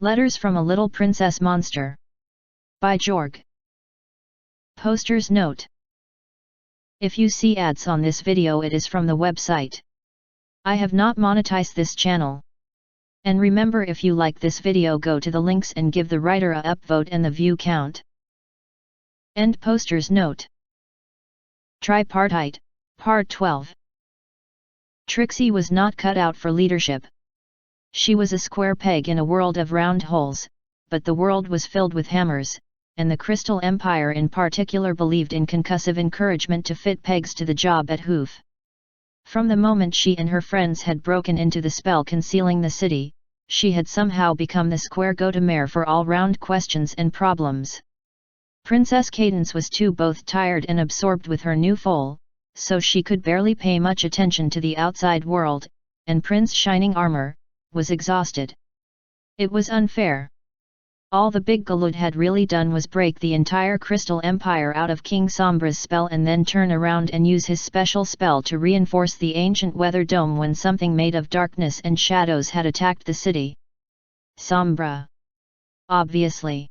Letters from a Little Princess Monster. By Jorg. Poster's note. If you see ads on this video, it is from the website. I have not monetized this channel. And remember, if you like this video, go to the links and give the writer a upvote and the view count. End poster's note. Tripartite, Part 12. Trixie was not cut out for leadership. She was a square peg in a world of round holes, but the world was filled with hammers, and the Crystal Empire in particular believed in concussive encouragement to fit pegs to the job at hoof. From the moment she and her friends had broken into the spell concealing the city, she had somehow become the square go-to-mare for all-round questions and problems. Princess Cadance was too both tired and absorbed with her new foal, so she could barely pay much attention to the outside world, and Prince Shining Armor was exhausted. It was unfair. All the Big Galud had really done was break the entire Crystal Empire out of King Sombra's spell and then turn around and use his special spell to reinforce the ancient weather dome when something made of darkness and shadows had attacked the city. Sombra. Obviously.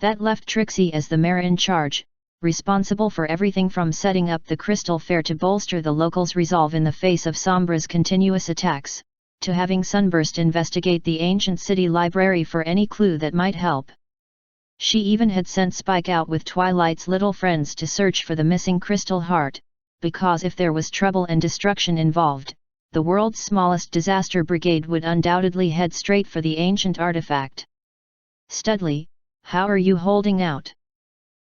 That left Trixie as the mayor in charge, responsible for everything from setting up the Crystal Fair to bolster the locals' resolve in the face of Sombra's continuous attacks, to having Sunburst investigate the ancient city library for any clue that might help. She even had sent Spike out with Twilight's little friends to search for the missing crystal heart, because if there was trouble and destruction involved, the world's smallest disaster brigade would undoubtedly head straight for the ancient artifact. Studley, how are you holding out?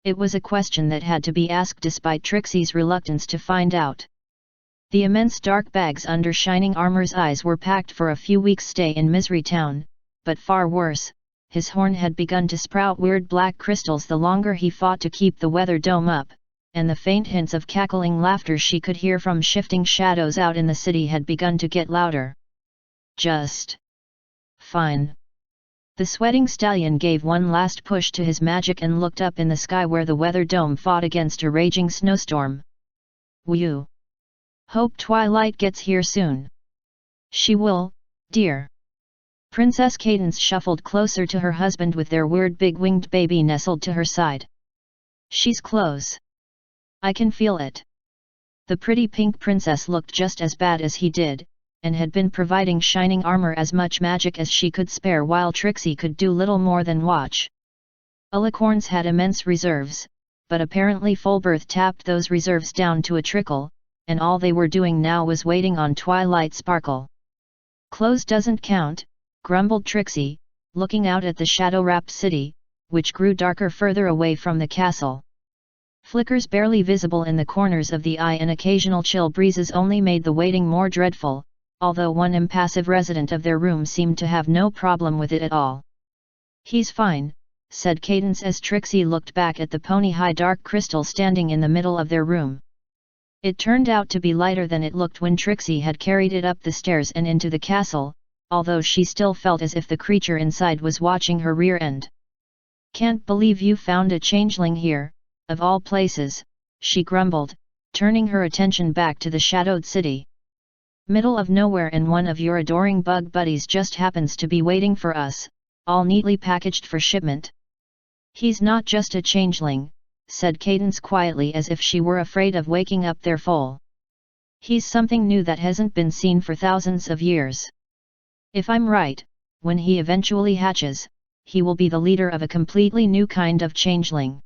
It was a question that had to be asked despite Trixie's reluctance to find out. The immense dark bags under Shining Armor's eyes were packed for a few weeks' stay in Misery Town, but far worse, his horn had begun to sprout weird black crystals the longer he fought to keep the weather dome up, and the faint hints of cackling laughter she could hear from shifting shadows out in the city had begun to get louder. Just fine. The sweating stallion gave one last push to his magic and looked up in the sky where the weather dome fought against a raging snowstorm. Whew. Hope Twilight gets here soon. She will, dear. Princess Cadance shuffled closer to her husband with their weird big-winged baby nestled to her side. She's close. I can feel it. The pretty pink princess looked just as bad as he did, and had been providing Shining Armor as much magic as she could spare while Trixie could do little more than watch. Alicorns had immense reserves, but apparently Fulberth tapped those reserves down to a trickle, and all they were doing now was waiting on Twilight Sparkle. Close doesn't count, grumbled Trixie, looking out at the shadow-wrapped city, which grew darker further away from the castle. Flickers barely visible in the corners of the eye and occasional chill breezes only made the waiting more dreadful, although one impassive resident of their room seemed to have no problem with it at all. He's fine, said Cadance as Trixie looked back at the pony-high dark crystal standing in the middle of their room. It turned out to be lighter than it looked when Trixie had carried it up the stairs and into the castle, although she still felt as if the creature inside was watching her rear end. Can't believe you found a changeling here, of all places, she grumbled, turning her attention back to the shadowed city. Middle of nowhere, and one of your adoring bug buddies just happens to be waiting for us, all neatly packaged for shipment. He's not just a changeling, said Cadance quietly as if she were afraid of waking up their foal. He's something new that hasn't been seen for thousands of years. If I'm right, when he eventually hatches, he will be the leader of a completely new kind of changeling.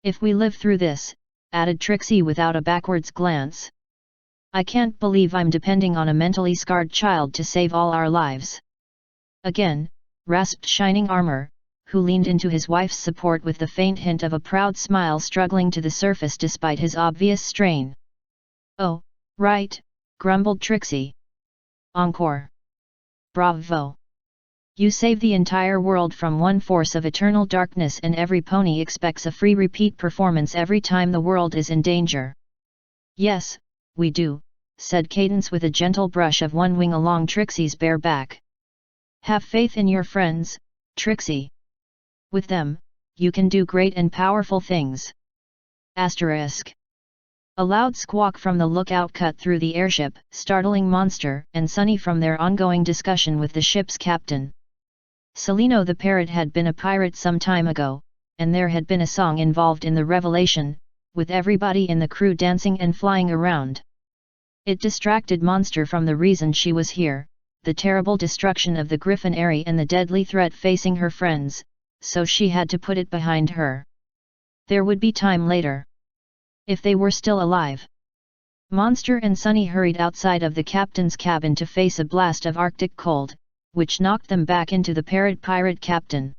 If we live through this, added Trixie without a backwards glance. I can't believe I'm depending on a mentally scarred child to save all our lives. Again, rasped Shining Armor, who leaned into his wife's support with the faint hint of a proud smile struggling to the surface despite his obvious strain. Oh, right, grumbled Trixie. Encore. Bravo. You save the entire world from one force of eternal darkness, and every pony expects a free repeat performance every time the world is in danger. Yes, we do, said Cadance with a gentle brush of one wing along Trixie's bare back. Have faith in your friends, Trixie. With them, you can do great and powerful things. Asterisk. A loud squawk from the lookout cut through the airship, startling Monster and Sunny from their ongoing discussion with the ship's captain. Celino the parrot had been a pirate some time ago, and there had been a song involved in the revelation, with everybody in the crew dancing and flying around. It distracted Monster from the reason she was here, the terrible destruction of the Griffin Eyrie and the deadly threat facing her friends, so she had to put it behind her. There would be time later. If they were still alive. Monster and Sunny hurried outside of the captain's cabin to face a blast of Arctic cold, which knocked them back into the parrot pirate captain.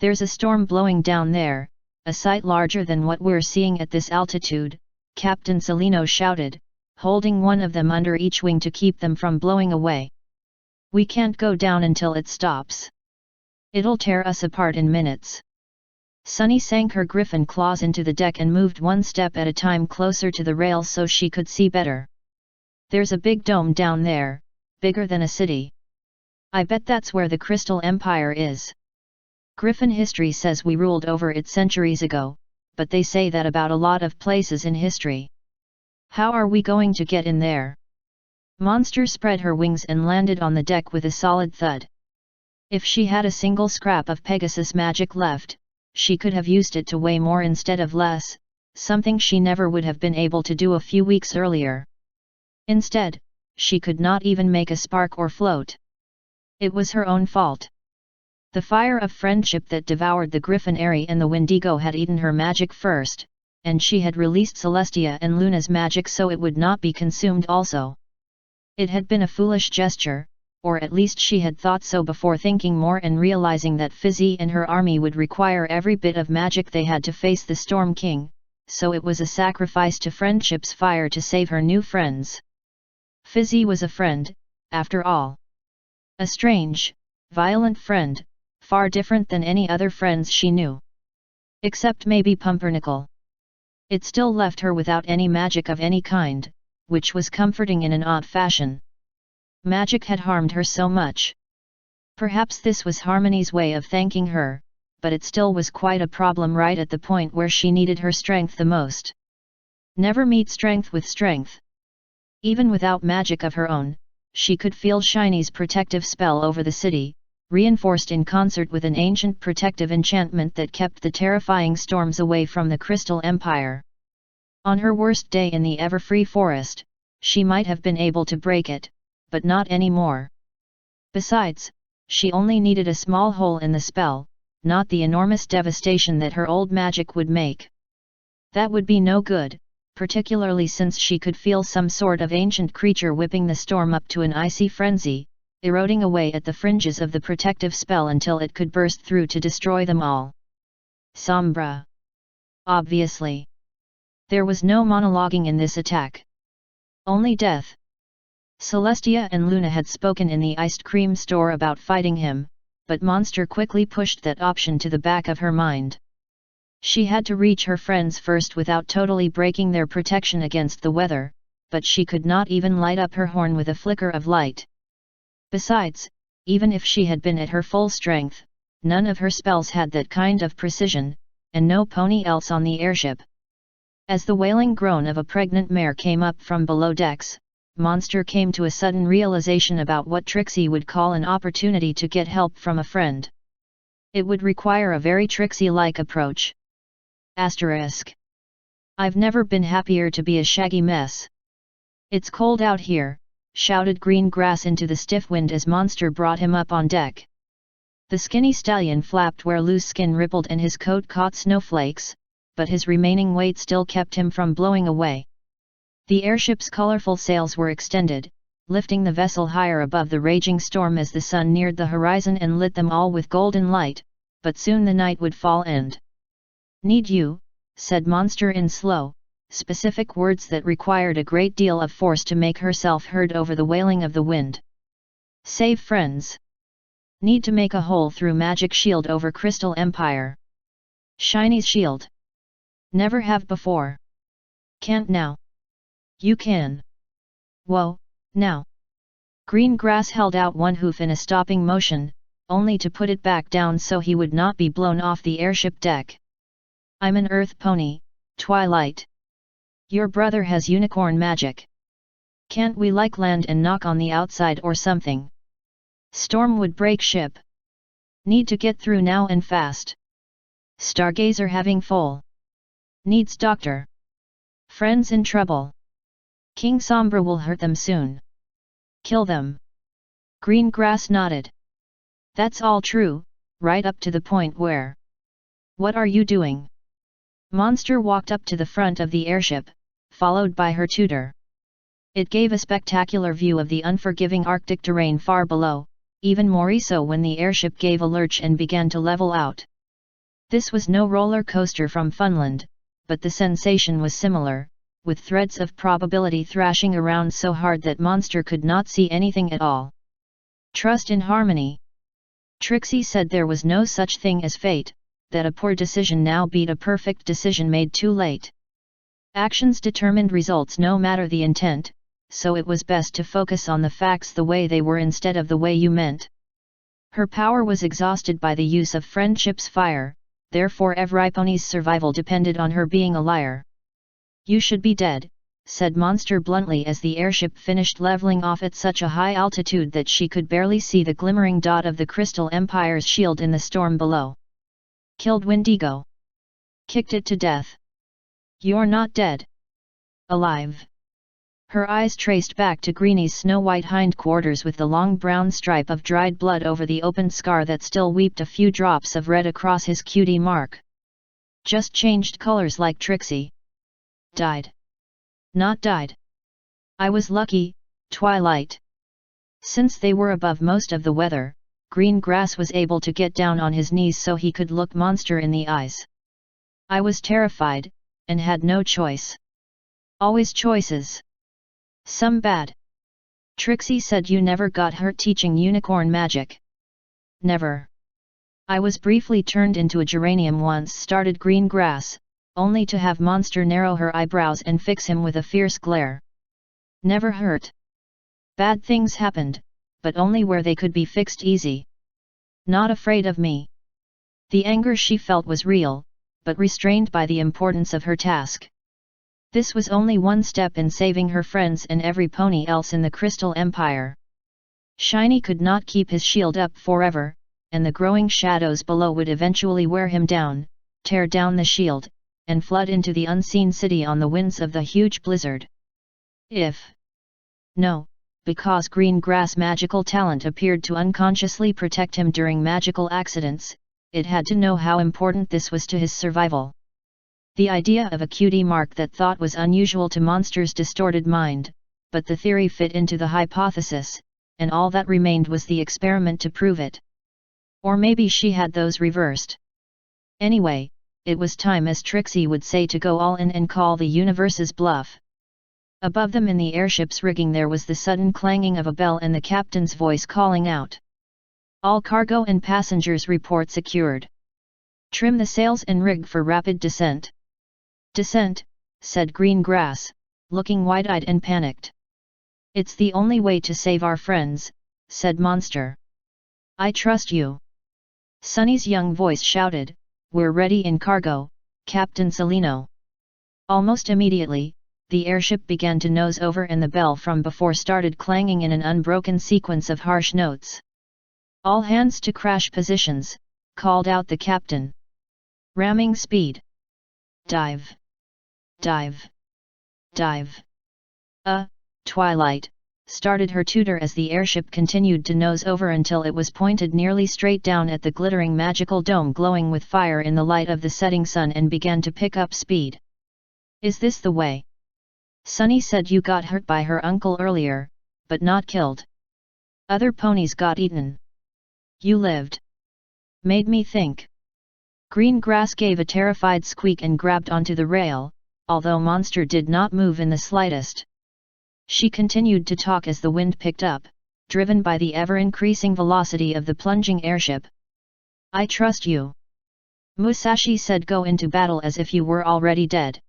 "There's a storm blowing down there, a sight larger than what we're seeing at this altitude," Captain Celino shouted, holding one of them under each wing to keep them from blowing away. "We can't go down until it stops. It'll tear us apart in minutes." Sunny sank her griffin claws into the deck and moved one step at a time closer to the rails so she could see better. "There's a big dome down there, bigger than a city. I bet that's where the Crystal Empire is. Griffin history says we ruled over it centuries ago, but they say that about a lot of places in history. How are we going to get in there?" Monster spread her wings and landed on the deck with a solid thud. If she had a single scrap of Pegasus magic left, she could have used it to weigh more instead of less, something she never would have been able to do a few weeks earlier. Instead, she could not even make a spark or float. It was her own fault. The fire of friendship that devoured the Griffin Eyrie and the Wendigo had eaten her magic first, and she had released Celestia and Luna's magic so it would not be consumed also. It had been a foolish gesture, or at least she had thought so before thinking more and realizing that Fizzy and her army would require every bit of magic they had to face the Storm King, so it was a sacrifice to friendship's fire to save her new friends. Fizzy was a friend, after all. A strange, violent friend, far different than any other friends she knew. Except maybe Pumpernickel. It still left her without any magic of any kind, which was comforting in an odd fashion. Magic had harmed her so much. Perhaps this was Harmony's way of thanking her, but it still was quite a problem right at the point where she needed her strength the most. Never meet strength with strength. Even without magic of her own, she could feel Shiny's protective spell over the city, reinforced in concert with an ancient protective enchantment that kept the terrifying storms away from the Crystal Empire. On her worst day in the Everfree Forest, she might have been able to break it, but not anymore. Besides, she only needed a small hole in the spell, not the enormous devastation that her old magic would make. That would be no good, particularly since she could feel some sort of ancient creature whipping the storm up to an icy frenzy, eroding away at the fringes of the protective spell until it could burst through to destroy them all. Sombra. Obviously. There was no monologuing in this attack. Only death. Celestia and Luna had spoken in the iced cream store about fighting him, but Monster quickly pushed that option to the back of her mind. She had to reach her friends first without totally breaking their protection against the weather, but she could not even light up her horn with a flicker of light. Besides, even if she had been at her full strength, none of her spells had that kind of precision, and no pony else on the airship. As the wailing groan of a pregnant mare came up from below decks, Monster came to a sudden realization about what Trixie would call an opportunity to get help from a friend. It would require a very Trixie-like approach. Asterisk. I've never been happier to be a shaggy mess. It's cold out here, shouted Green Grass into the stiff wind as Monster brought him up on deck. The skinny stallion flapped where loose skin rippled and his coat caught snowflakes, but his remaining weight still kept him from blowing away. The airship's colorful sails were extended, lifting the vessel higher above the raging storm as the sun neared the horizon and lit them all with golden light, but soon the night would fall and "Need you," said Monster in slow, specific words that required a great deal of force to make herself heard over the wailing of the wind. "Save friends. Need to make a hole through magic shield over Crystal Empire. Shiny's shield. Never have before. Can't now. You can. Whoa, now." Green Grass held out one hoof in a stopping motion, only to put it back down so he would not be blown off the airship deck. "I'm an earth pony, Twilight. Your brother has unicorn magic. Can't we land and knock on the outside or something? Storm would break ship." Need to get through now and fast. Stargazer having full. Needs doctor. Friends in trouble. King Sombra will hurt them soon. Kill them. Green Grass nodded. That's all true, right up to the point where. What are you doing? Monster walked up to the front of the airship, followed by her tutor. It gave a spectacular view of the unforgiving Arctic terrain far below, even more so when the airship gave a lurch and began to level out. This was no roller coaster from Funland, but the sensation was similar, with threads of probability thrashing around so hard that Monster could not see anything at all. Trust in harmony. Trixie said there was no such thing as fate, that a poor decision now beat a perfect decision made too late. Actions determined results no matter the intent, so it was best to focus on the facts the way they were instead of the way you meant. Her power was exhausted by the use of friendship's fire, therefore Evriponi's survival depended on her being a liar. You should be dead, said Monster bluntly as the airship finished leveling off at such a high altitude that she could barely see the glimmering dot of the Crystal Empire's shield in the storm below. Killed Wendigo. Kicked it to death. You're not dead. Alive. Her eyes traced back to Greenie's snow-white hindquarters with the long brown stripe of dried blood over the opened scar that still weeped a few drops of red across his cutie mark. Just changed colors like Trixie. Died. Not died. I was lucky, Twilight. Since they were above most of the weather, Green Grass was able to get down on his knees so he could look Monster in the eyes. I was terrified, and had no choice. Always choices. Some bad. Trixie said you never got hurt teaching unicorn magic. Never. I was briefly turned into a geranium once, started Green Grass, only to have Monster narrow her eyebrows and fix him with a fierce glare. Never hurt. Bad things happened, but only where they could be fixed easy. Not afraid of me. The anger she felt was real, but restrained by the importance of her task. This was only one step in saving her friends and every pony else in the Crystal Empire. Shiny could not keep his shield up forever, and the growing shadows below would eventually wear him down, tear down the shield, and flood into the unseen city on the winds of the huge blizzard. Because Green Grass' magical talent appeared to unconsciously protect him during magical accidents, it had to know how important this was to his survival. The idea of a cutie mark that thought was unusual to Monster's distorted mind, but the theory fit into the hypothesis, and all that remained was the experiment to prove it. Or maybe she had those reversed. Anyway, it was time, as Trixie would say, to go all in and call the universe's bluff. Above them in the airship's rigging there was the sudden clanging of a bell and the captain's voice calling out. All cargo and passengers report secured. Trim the sails and rig for rapid descent. Descent, said Green Grass, looking wide-eyed and panicked. It's the only way to save our friends, said Monster. I trust you. Sunny's young voice shouted, we're ready in cargo, Captain Salino. Almost immediately, the airship began to nose over and the bell from before started clanging in an unbroken sequence of harsh notes. All hands to crash positions, called out the captain. Ramming speed. Dive. Dive. Dive. Twilight, started her tutor as the airship continued to nose over until it was pointed nearly straight down at the glittering magical dome glowing with fire in the light of the setting sun and began to pick up speed. Is this the way? Sunny said you got hurt by her uncle earlier, but not killed. Other ponies got eaten. You lived. Made me think. Green Grass gave a terrified squeak and grabbed onto the rail, although Monster did not move in the slightest. She continued to talk as the wind picked up, driven by the ever-increasing velocity of the plunging airship. I trust you. Musashi said go into battle as if you were already dead.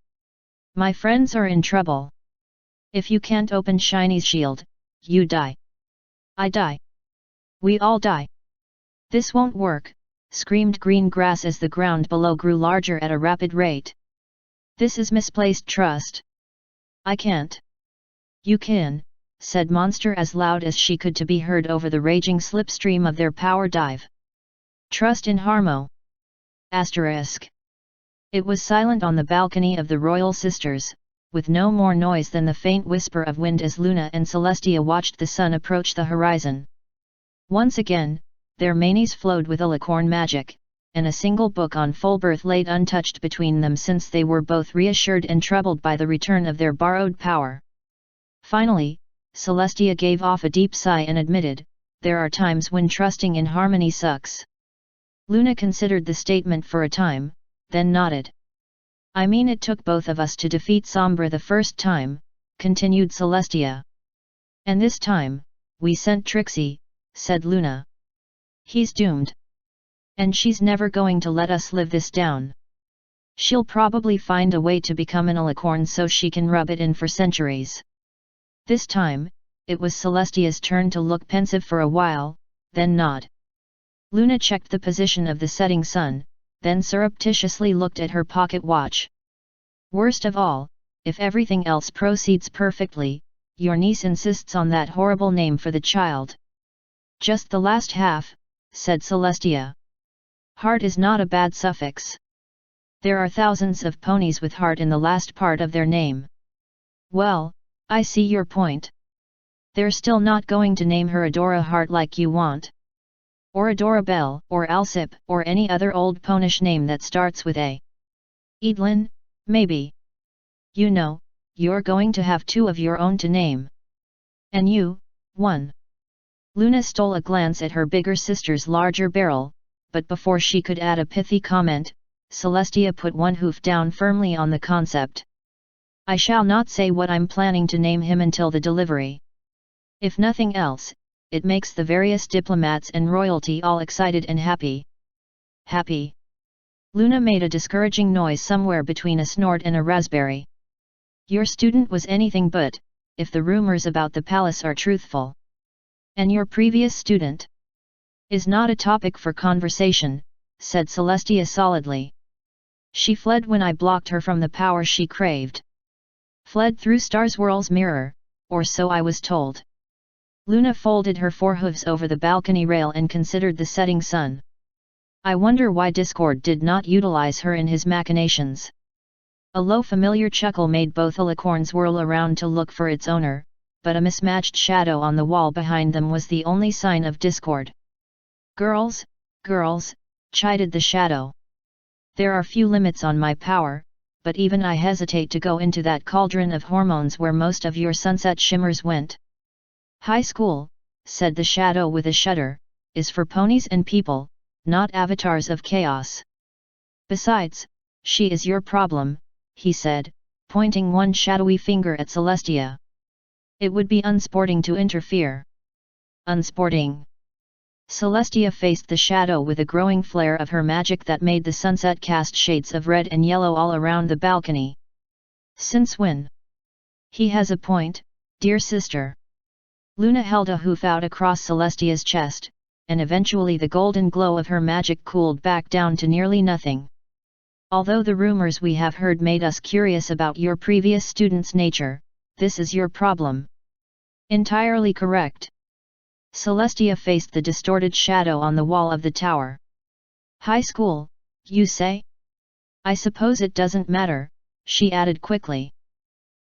My friends are in trouble. If you can't open Shiny's shield, you die. I die. We all die. This won't work, screamed Green Grass as the ground below grew larger at a rapid rate. This is misplaced trust. I can't. You can, said Monster as loud as she could to be heard over the raging slipstream of their power dive. Trust in Harmo. Asterisk. It was silent on the balcony of the royal sisters, with no more noise than the faint whisper of wind as Luna and Celestia watched the sun approach the horizon. Once again, their manes flowed with alicorn magic, and a single book on full birth laid untouched between them since they were both reassured and troubled by the return of their borrowed power. Finally, Celestia gave off a deep sigh and admitted, "There are times when trusting in harmony sucks." Luna considered the statement for a time, then nodded. "I mean it took both of us to defeat Sombra the first time," continued Celestia. "And this time, we sent Trixie," said Luna. "He's doomed. And she's never going to let us live this down. She'll probably find a way to become an alicorn so she can rub it in for centuries." This time, it was Celestia's turn to look pensive for a while, then nod. Luna checked the position of the setting sun, then surreptitiously looked at her pocket watch. "Worst of all, if everything else proceeds perfectly, your niece insists on that horrible name for the child." "Just the last half," said Celestia. "Heart is not a bad suffix. There are thousands of ponies with heart in the last part of their name." "Well, I see your point. They're still not going to name her Adora Heart like you want. Or Adora Bell, or Alsip, or any other old ponish name that starts with A. Edlin, maybe. You know, you're going to have two of your own to name. And you, one." Luna stole a glance at her bigger sister's larger barrel, but before she could add a pithy comment, Celestia put one hoof down firmly on the concept. "I shall not say what I'm planning to name him until the delivery. If nothing else, it makes the various diplomats and royalty all excited and happy." "Happy?" Luna made a discouraging noise somewhere between a snort and a raspberry. "Your student was anything but, if the rumors about the palace are truthful. And your previous student is not a topic for conversation," said Celestia solidly. "She fled when I blocked her from the power she craved. Fled through Starswirl's mirror, or so I was told." Luna folded her forehooves over the balcony rail and considered the setting sun. "I wonder why Discord did not utilize her in his machinations." A low familiar chuckle made both alicorns whirl around to look for its owner, but a mismatched shadow on the wall behind them was the only sign of discord. Girls," chided the shadow. "There are few limits on my power, but even I hesitate to go into that cauldron of hormones where most of your sunset shimmers went." "High school," said the shadow with a shudder, "is for ponies and people, not avatars of chaos. Besides, she is your problem," he said, pointing one shadowy finger at Celestia. "It would be unsporting to interfere." "Unsporting?" Celestia faced the shadow with a growing flare of her magic that made the sunset cast shades of red and yellow all around the balcony. "Since when?" "He has a point, dear sister." Luna held a hoof out across Celestia's chest, and eventually the golden glow of her magic cooled back down to nearly nothing. "Although the rumors we have heard made us curious about your previous student's nature, this is your problem." "Entirely correct." Celestia faced the distorted shadow on the wall of the tower. "High school, you say? I suppose it doesn't matter," she added quickly.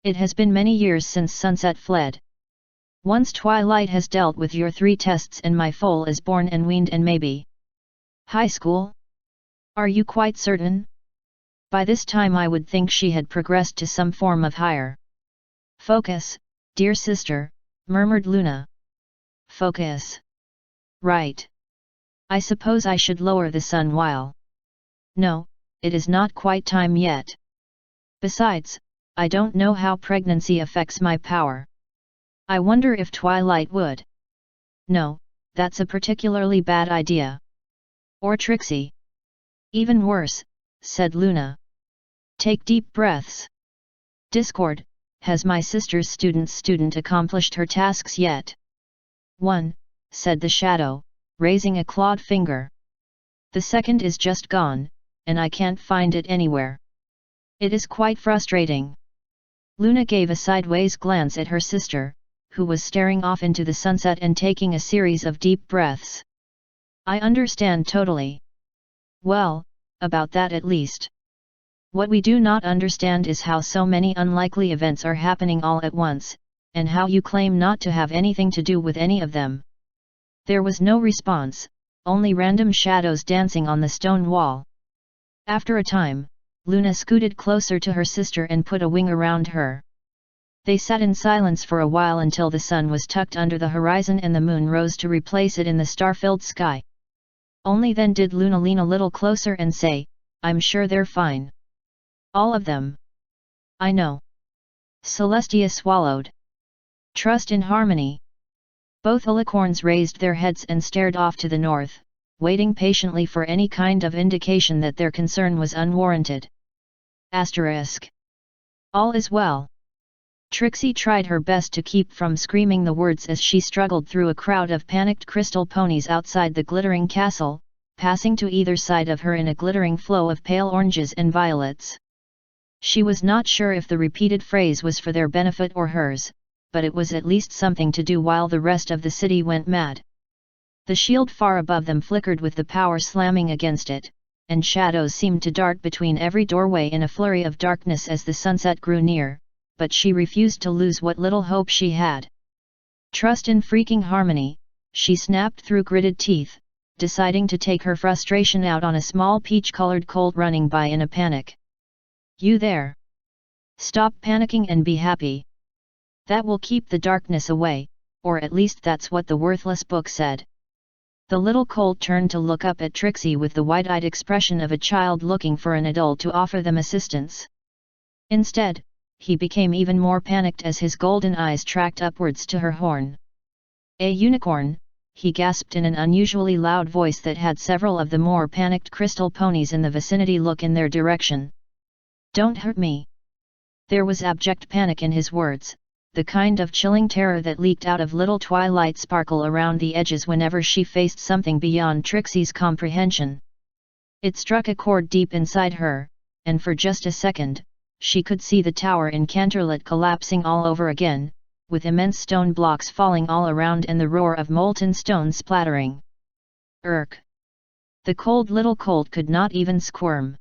"It has been many years since Sunset fled. Once Twilight has dealt with your 3 tests and my foal is born and weaned and maybe." "High school? Are you quite certain?" By this time I would think she had progressed to some form of higher. "Focus, dear sister," murmured Luna. "Focus. Right. I suppose I should lower the sun while." "No, it is not quite time yet. Besides, I don't know how pregnancy affects my power. I wonder if Twilight would." "No, that's a particularly bad idea." "Or Trixie." "Even worse," said Luna. "Take deep breaths. Discord, has my sister's student accomplished her tasks yet?" "One," said the shadow, raising a clawed finger. "The second is just gone, and I can't find it anywhere. It is quite frustrating." Luna gave a sideways glance at her sister, who was staring off into the sunset and taking a series of deep breaths. I understand totally. Well, about that at least. What we do not understand is how so many unlikely events are happening all at once, and how you claim not to have anything to do with any of them. There was no response, only random shadows dancing on the stone wall. After a time, Luna scooted closer to her sister and put a wing around her. They sat in silence for a while until the sun was tucked under the horizon and the moon rose to replace it in the star-filled sky. Only then did Luna lean a little closer and say, "I'm sure they're fine. All of them." "I know." Celestia swallowed. "Trust in harmony." Both alicorns raised their heads and stared off to the north, waiting patiently for any kind of indication that their concern was unwarranted. Asterisk. All is well. Trixie tried her best to keep from screaming the words as she struggled through a crowd of panicked crystal ponies outside the glittering castle, passing to either side of her in a glittering flow of pale oranges and violets. She was not sure if the repeated phrase was for their benefit or hers, but it was at least something to do while the rest of the city went mad. The shield far above them flickered with the power slamming against it, and shadows seemed to dart between every doorway in a flurry of darkness as the sunset grew near, but she refused to lose what little hope she had. "Trust in freaking harmony," she snapped through gritted teeth, deciding to take her frustration out on a small peach-colored colt running by in a panic. "You there! Stop panicking and be happy. That will keep the darkness away, or at least that's what the worthless book said." The little colt turned to look up at Trixie with the wide-eyed expression of a child looking for an adult to offer them assistance. Instead, he became even more panicked as his golden eyes tracked upwards to her horn. "A unicorn," he gasped in an unusually loud voice that had several of the more panicked crystal ponies in the vicinity look in their direction. "Don't hurt me." There was abject panic in his words, the kind of chilling terror that leaked out of little twilight sparkle around the edges whenever she faced something beyond Trixie's comprehension. It struck a chord deep inside her, and for just a second, she could see the tower in Canterlot collapsing all over again, with immense stone blocks falling all around and the roar of molten stone splattering. "Irk!" The cold little colt could not even squirm.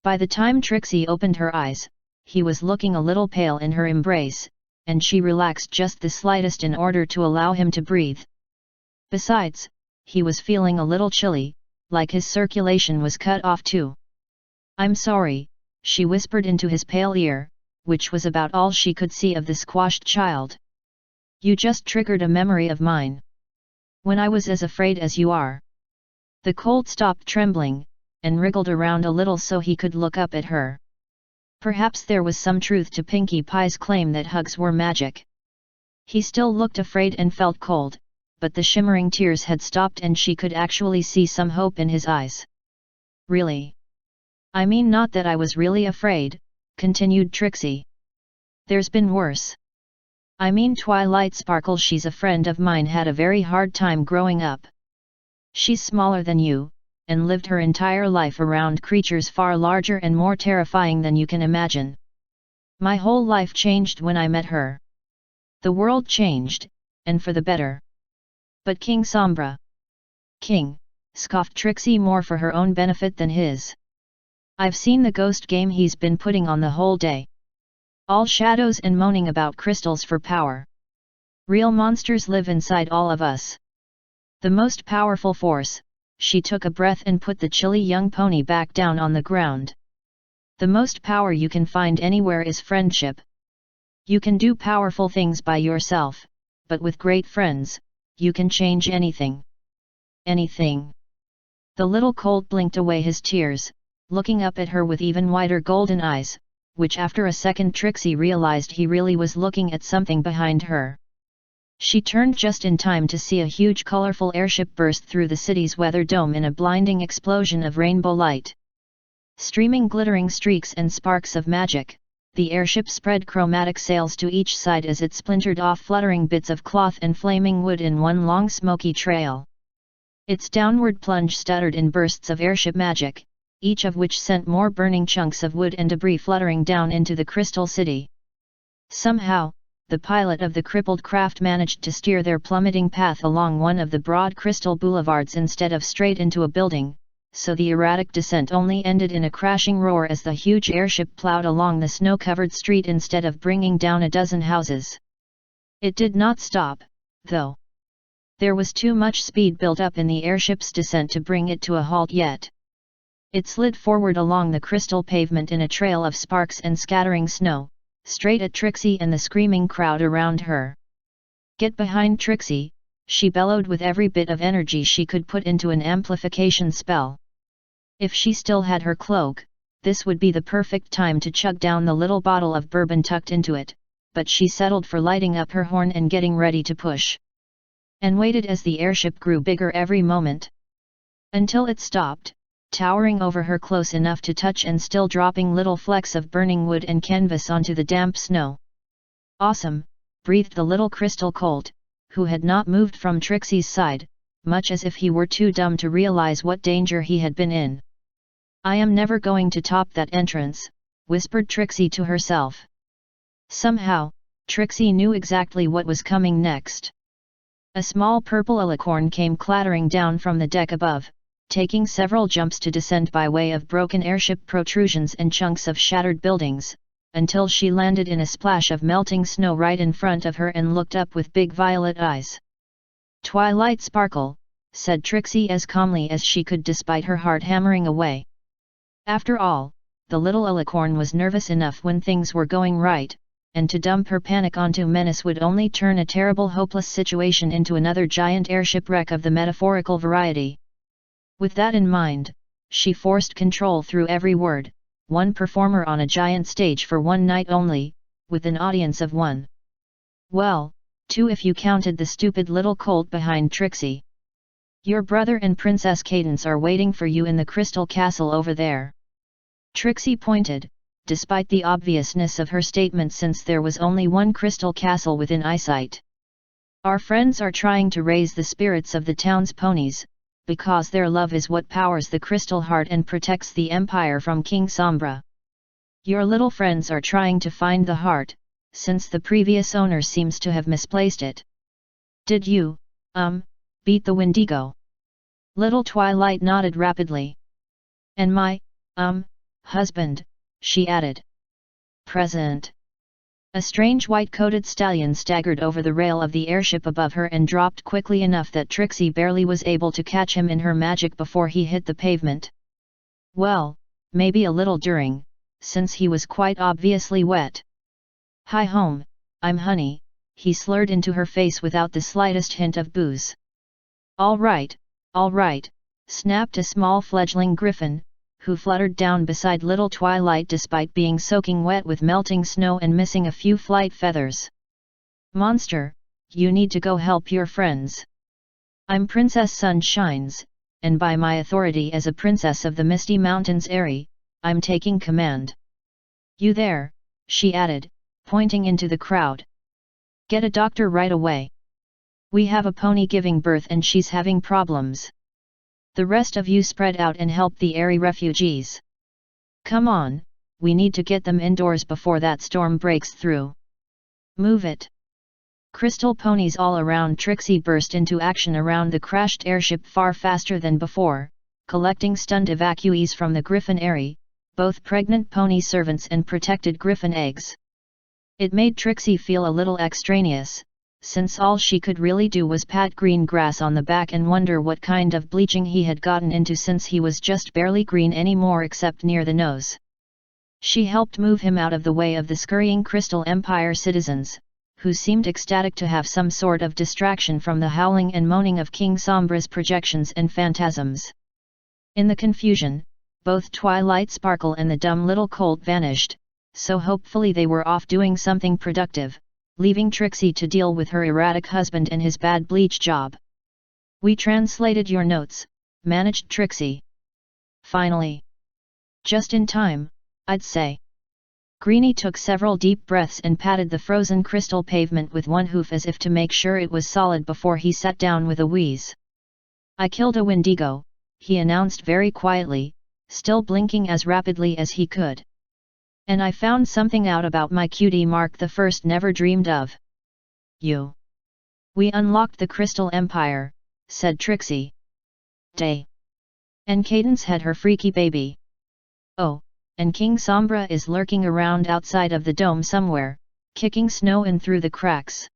By the time Trixie opened her eyes, he was looking a little pale in her embrace, and she relaxed just the slightest in order to allow him to breathe. Besides, he was feeling a little chilly, like his circulation was cut off too. "I'm sorry," she whispered into his pale ear, which was about all she could see of the squashed child. "You just triggered a memory of mine. When I was as afraid as you are." The colt stopped trembling, and wriggled around a little so he could look up at her. Perhaps there was some truth to Pinkie Pie's claim that hugs were magic. He still looked afraid and felt cold, but the shimmering tears had stopped and she could actually see some hope in his eyes. "Really? I mean, not that I was really afraid," continued Trixie. "There's been worse. I mean, Twilight Sparkle, she's a friend of mine, had a very hard time growing up. She's smaller than you, and lived her entire life around creatures far larger and more terrifying than you can imagine. My whole life changed when I met her. The world changed, and for the better." "But King Sombra." "King," scoffed Trixie more for her own benefit than his. "I've seen the ghost game he's been putting on the whole day. All shadows and moaning about crystals for power. Real monsters live inside all of us. The most powerful force," she took a breath and put the chilly young pony back down on the ground. "The most power you can find anywhere is friendship. You can do powerful things by yourself, but with great friends, you can change anything. Anything." The little colt blinked away his tears, looking up at her with even wider golden eyes, which after a second Trixie realized he really was looking at something behind her. She turned just in time to see a huge colorful airship burst through the city's weather dome in a blinding explosion of rainbow light. Streaming glittering streaks and sparks of magic, the airship spread chromatic sails to each side as it splintered off fluttering bits of cloth and flaming wood in one long smoky trail. Its downward plunge stuttered in bursts of airship magic, each of which sent more burning chunks of wood and debris fluttering down into the crystal city. Somehow, the pilot of the crippled craft managed to steer their plummeting path along one of the broad crystal boulevards instead of straight into a building, so the erratic descent only ended in a crashing roar as the huge airship plowed along the snow-covered street instead of bringing down a dozen houses. It did not stop, though. There was too much speed built up in the airship's descent to bring it to a halt yet. It slid forward along the crystal pavement in a trail of sparks and scattering snow, straight at Trixie and the screaming crowd around her. "Get behind Trixie," she bellowed with every bit of energy she could put into an amplification spell. If she still had her cloak, this would be the perfect time to chug down the little bottle of bourbon tucked into it, but she settled for lighting up her horn and getting ready to push. And waited as the airship grew bigger every moment. Until it stopped, towering over her close enough to touch and still dropping little flecks of burning wood and canvas onto the damp snow. "Awesome," breathed the little crystal colt, who had not moved from Trixie's side, much as if he were too dumb to realize what danger he had been in. "I am never going to top that entrance," whispered Trixie to herself. Somehow, Trixie knew exactly what was coming next. A small purple alicorn came clattering down from the deck above, taking several jumps to descend by way of broken airship protrusions and chunks of shattered buildings, until she landed in a splash of melting snow right in front of her and looked up with big violet eyes. "Twilight Sparkle," said Trixie as calmly as she could despite her heart hammering away. After all, the little alicorn was nervous enough when things were going right, and to dump her panic onto Menace would only turn a terrible hopeless situation into another giant airship wreck of the metaphorical variety. With that in mind, she forced control through every word, one performer on a giant stage for one night only, with an audience of one. Well, two if you counted the stupid little colt behind Trixie. "Your brother and Princess Cadance are waiting for you in the crystal castle over there." Trixie pointed, despite the obviousness of her statement since there was only one crystal castle within eyesight. "Our friends are trying to raise the spirits of the town's ponies, because their love is what powers the crystal heart and protects the empire from King Sombra. Your little friends are trying to find the heart, since the previous owner seems to have misplaced it. Did you, beat the Wendigo?" Little Twilight nodded rapidly. "And my, husband," she added. "Present." A strange white-coated stallion staggered over the rail of the airship above her and dropped quickly enough that Trixie barely was able to catch him in her magic before he hit the pavement. Well, maybe a little during, since he was quite obviously wet. "Hi home, I'm Honey," he slurred into her face without the slightest hint of booze. All right," snapped a small fledgling griffin, who fluttered down beside little Twilight despite being soaking wet with melting snow and missing a few flight feathers. "Monster, you need to go help your friends. I'm Princess Sunshines, and by my authority as a princess of the Misty Mountains Airy, I'm taking command. You there," she added, pointing into the crowd. "Get a doctor right away. We have a pony giving birth and she's having problems. The rest of you spread out and help the Airy refugees. Come on, we need to get them indoors before that storm breaks through. Move it." Crystal ponies all around Trixie burst into action around the crashed airship far faster than before, collecting stunned evacuees from the Griffin Airy, both pregnant pony servants and protected griffin eggs. It made Trixie feel a little extraneous, since all she could really do was pat green grass on the back and wonder what kind of bleaching he had gotten into since he was just barely green anymore except near the nose. She helped move him out of the way of the scurrying Crystal Empire citizens, who seemed ecstatic to have some sort of distraction from the howling and moaning of King Sombra's projections and phantasms. In the confusion, both Twilight Sparkle and the dumb little colt vanished, so hopefully they were off doing something productive, leaving Trixie to deal with her erratic husband and his bad bleach job. "We translated your notes," managed Trixie. "Finally. Just in time, I'd say." Greenie took several deep breaths and patted the frozen crystal pavement with one hoof as if to make sure it was solid before he sat down with a wheeze. "I killed a Wendigo," he announced very quietly, still blinking as rapidly as he could. And I found something out about my cutie Mark the First never dreamed of. You. We unlocked the Crystal Empire, said Trixie. Day. And Cadence had her freaky baby. Oh, and King Sombra is lurking around outside of the dome somewhere, kicking snow in through the cracks.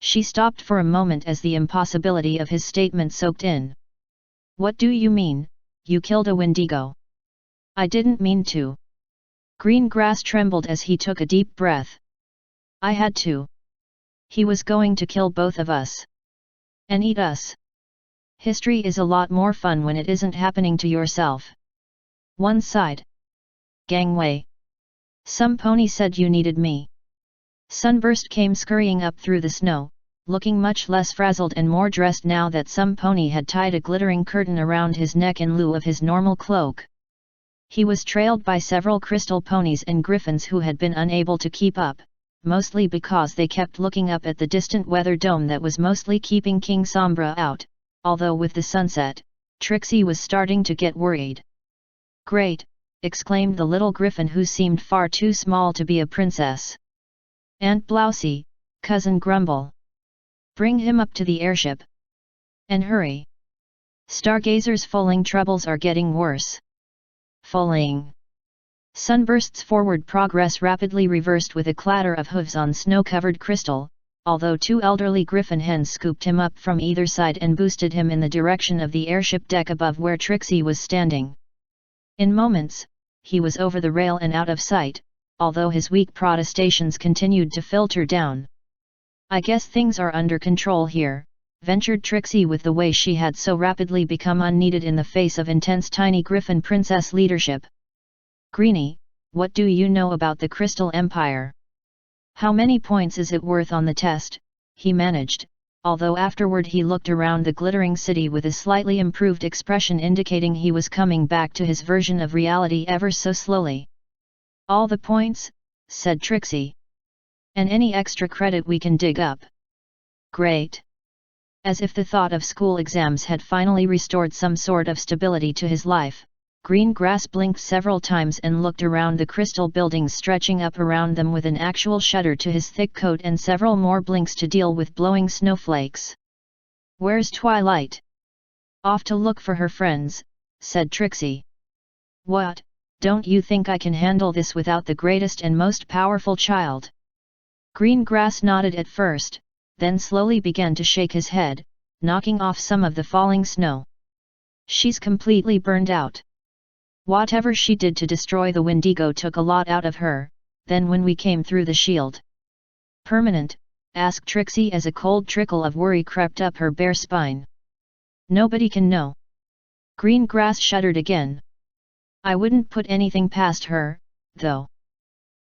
She stopped for a moment as the impossibility of his statement soaked in. What do you mean, you killed a Wendigo? I didn't mean to. Green Grass trembled as he took a deep breath. I had to. He was going to kill both of us. And eat us. History is a lot more fun when it isn't happening to yourself. One side. Gangway. Some pony said you needed me. Sunburst came scurrying up through the snow, looking much less frazzled and more dressed now that some pony had tied a glittering curtain around his neck in lieu of his normal cloak. He was trailed by several crystal ponies and griffins who had been unable to keep up, mostly because they kept looking up at the distant weather dome that was mostly keeping King Sombra out, although with the sunset, Trixie was starting to get worried. Great! Exclaimed the little griffin who seemed far too small to be a princess. Aunt Blousey, Cousin Grumble. Bring him up to the airship. And hurry. Stargazer's foaling troubles are getting worse. Foaling. Sunburst's forward progress rapidly reversed with a clatter of hooves on snow-covered crystal, although two elderly griffin hens scooped him up from either side and boosted him in the direction of the airship deck above where Trixie was standing. In moments, he was over the rail and out of sight, although his weak protestations continued to filter down. I guess things are under control here, ventured Trixie with the way she had so rapidly become unneeded in the face of intense tiny griffin princess leadership. Greenie, what do you know about the Crystal Empire? How many points is it worth on the test? He managed, although afterward he looked around the glittering city with a slightly improved expression indicating he was coming back to his version of reality ever so slowly. All the points, said Trixie. And any extra credit we can dig up. Great. As if the thought of school exams had finally restored some sort of stability to his life, Green Grass blinked several times and looked around the crystal buildings stretching up around them with an actual shudder to his thick coat and several more blinks to deal with blowing snowflakes. Where's Twilight? Off to look for her friends, said Trixie. What, don't you think I can handle this without the greatest and most powerful child? Green Grass nodded at first, then slowly began to shake his head, knocking off some of the falling snow. She's completely burned out. Whatever she did to destroy the Wendigo took a lot out of her, then when we came through the shield. Permanent? Asked Trixie as a cold trickle of worry crept up her bare spine. Nobody can know. Green Grass shuddered again. I wouldn't put anything past her, though.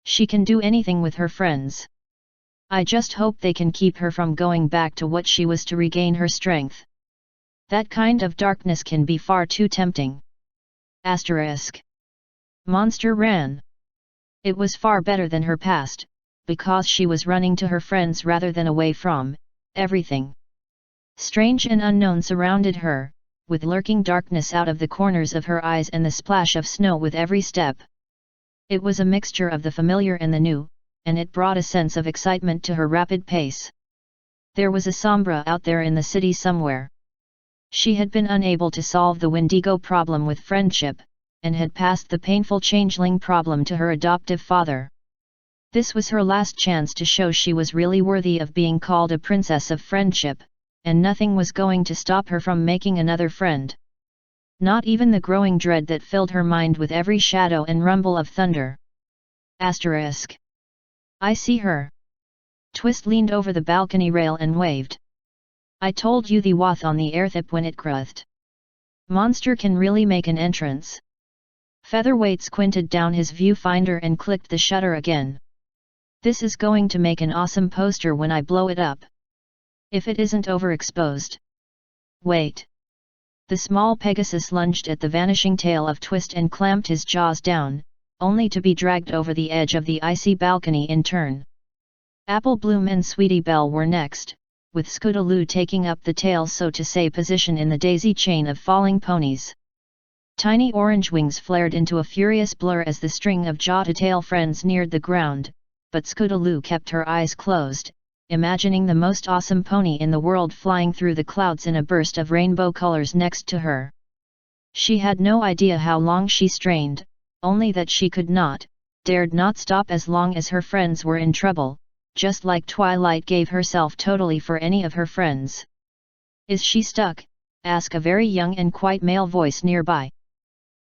She can do anything with her friends. I just hope they can keep her from going back to what she was to regain her strength. That kind of darkness can be far too tempting. Asterisk. Monster ran. It was far better than her past, because she was running to her friends rather than away from everything. Strange and unknown surrounded her, with lurking darkness out of the corners of her eyes and the splash of snow with every step. It was a mixture of the familiar and the new, and it brought a sense of excitement to her rapid pace. There was a Sombra out there in the city somewhere. She had been unable to solve the Wendigo problem with friendship, and had passed the painful changeling problem to her adoptive father. This was her last chance to show she was really worthy of being called a princess of friendship, and nothing was going to stop her from making another friend. Not even the growing dread that filled her mind with every shadow and rumble of thunder. Asterisk. I see her. Twist leaned over the balcony rail and waved. I told you the wath on the airthip when it cruthed. Monster can really make an entrance. Featherweight squinted down his viewfinder and clicked the shutter again. This is going to make an awesome poster when I blow it up. If it isn't overexposed. Wait. The small Pegasus lunged at the vanishing tail of Twist and clamped his jaws down, only to be dragged over the edge of the icy balcony in turn. Apple Bloom and Sweetie Belle were next, with Scootaloo taking up the tail so to say position in the daisy chain of falling ponies. Tiny orange wings flared into a furious blur as the string of jaw-to-tail friends neared the ground, but Scootaloo kept her eyes closed, imagining the most awesome pony in the world flying through the clouds in a burst of rainbow colors next to her. She had no idea how long she strained, only that she could not, dared not stop as long as her friends were in trouble, just like Twilight gave herself totally for any of her friends. "Is she stuck?" asked a very young and quite male voice nearby.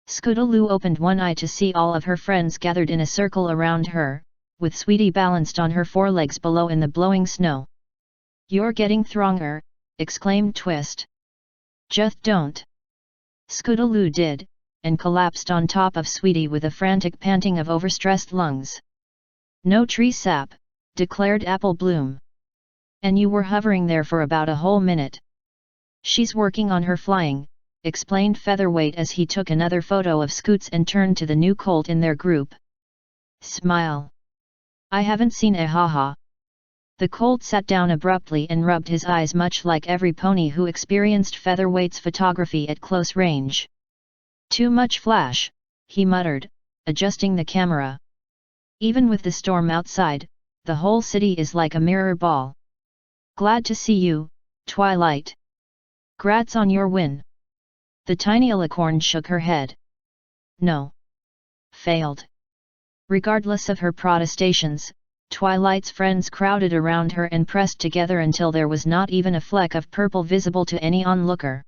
Scootaloo opened one eye to see all of her friends gathered in a circle around her, with Sweetie balanced on her forelegs below in the blowing snow. "You're getting stronger," exclaimed Twist. "Just don't." Scootaloo did, and collapsed on top of Sweetie with a frantic panting of overstressed lungs. "No tree sap," declared Apple Bloom. "And you were hovering there for about a whole minute." "She's working on her flying," explained Featherweight as he took another photo of Scoots and turned to the new colt in their group. "Smile. I haven't seen a haha." The colt sat down abruptly and rubbed his eyes much like every pony who experienced Featherweight's photography at close range. "Too much flash," he muttered, adjusting the camera. "Even with the storm outside, the whole city is like a mirror ball. Glad to see you, Twilight. Grats on your win." The tiny alicorn shook her head. "No. Failed." Regardless of her protestations, Twilight's friends crowded around her and pressed together until there was not even a fleck of purple visible to any onlooker.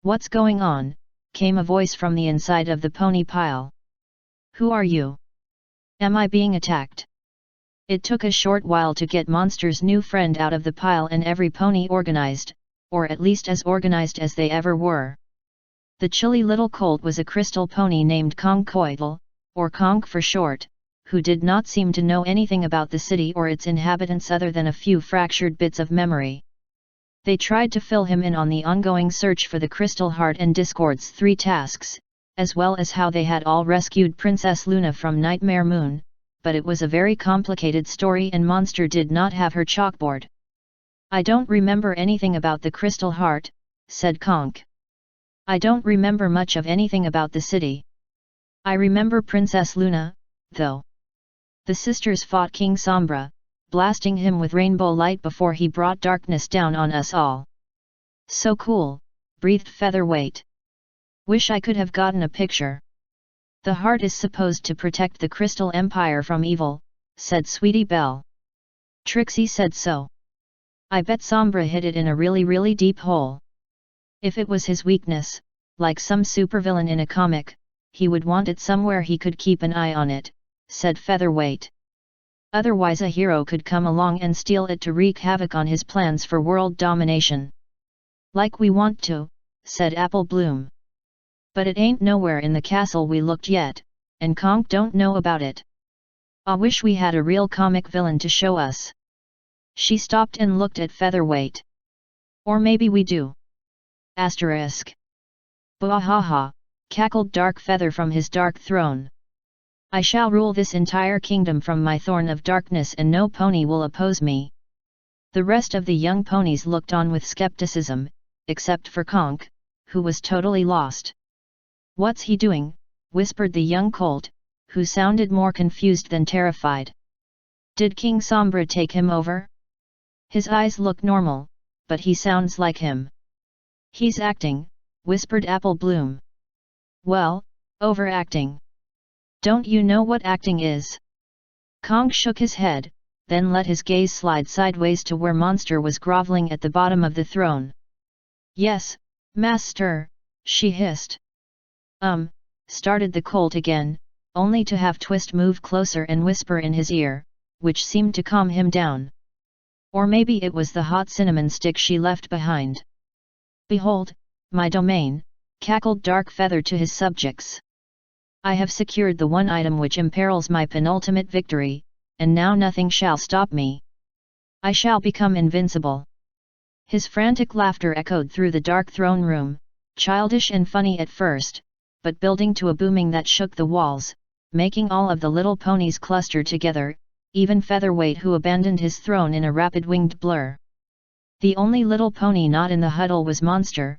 "What's going on?" came a voice from the inside of the pony pile. "Who are you? Am I being attacked?" It took a short while to get Monster's new friend out of the pile and every pony organized, or at least as organized as they ever were. The chilly little colt was a crystal pony named Conchoidal, or Conch for short, who did not seem to know anything about the city or its inhabitants other than a few fractured bits of memory. They tried to fill him in on the ongoing search for the Crystal Heart and Discord's 3 tasks, as well as how they had all rescued Princess Luna from Nightmare Moon, but it was a very complicated story and Monster did not have her chalkboard. "I don't remember anything about the Crystal Heart," said Conch. "I don't remember much of anything about the city. I remember Princess Luna, though. The sisters fought King Sombra, blasting him with rainbow light before he brought darkness down on us all." "So cool," breathed Featherweight. "Wish I could have gotten a picture." "The heart is supposed to protect the Crystal Empire from evil," said Sweetie Belle. "Trixie said so. I bet Sombra hid it in a really deep hole. If it was his weakness, like some supervillain in a comic, he would want it somewhere he could keep an eye on it," said Featherweight. "Otherwise a hero could come along and steal it to wreak havoc on his plans for world domination." "Like we want to," said Apple Bloom. "But it ain't nowhere in the castle we looked yet, and Conch don't know about it. I wish we had a real comic villain to show us." She stopped and looked at Featherweight. "Or maybe we do. Asterisk. Bwahaha, cackled Dark Feather from his dark throne. "I shall rule this entire kingdom from my thorn of darkness and no pony will oppose me." The rest of the young ponies looked on with skepticism, except for Conch, who was totally lost. "What's he doing?" whispered the young colt, who sounded more confused than terrified. "Did King Sombra take him over? His eyes look normal, but he sounds like him." "He's acting," whispered Apple Bloom. "Well, overacting. Don't you know what acting is?" Conch shook his head, then let his gaze slide sideways to where Monster was groveling at the bottom of the throne. "Yes, master," she hissed. Started the colt again, only to have Twist move closer and whisper in his ear, which seemed to calm him down. Or maybe it was the hot cinnamon stick she left behind. "Behold, my domain," cackled Dark Feather to his subjects. "I have secured the one item which imperils my penultimate victory, and now nothing shall stop me. I shall become invincible." His frantic laughter echoed through the dark throne room, childish and funny at first, but building to a booming that shook the walls, making all of the little ponies cluster together, even Featherweight who abandoned his throne in a rapid winged blur. The only little pony not in the huddle was Monster,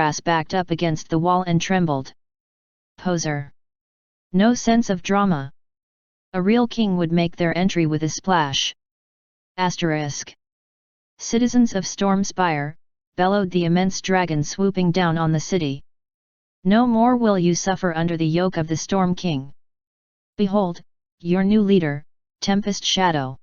grass backed up against the wall and trembled. Poser. No sense of drama. A real king would make their entry with a splash. Asterisk. Citizens of Stormspire, bellowed the immense dragon swooping down on the city. No more will you suffer under the yoke of the Storm King. Behold, your new leader, Tempest Shadow.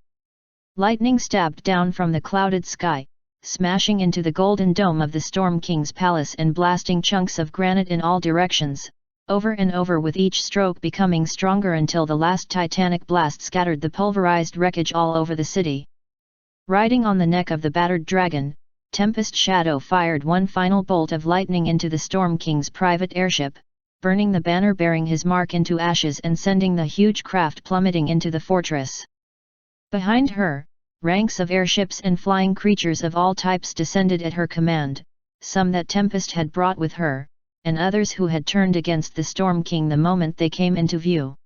Lightning stabbed down from the clouded sky, smashing into the golden dome of the Storm King's palace and blasting chunks of granite in all directions, over and over, with each stroke becoming stronger until the last titanic blast scattered the pulverized wreckage all over the city. Riding on the neck of the battered dragon, Tempest Shadow fired one final bolt of lightning into the Storm King's private airship, burning the banner bearing his mark into ashes and sending the huge craft plummeting into the fortress. Behind her, ranks of airships and flying creatures of all types descended at her command, some that Tempest had brought with her, and others who had turned against the Storm King the moment they came into view.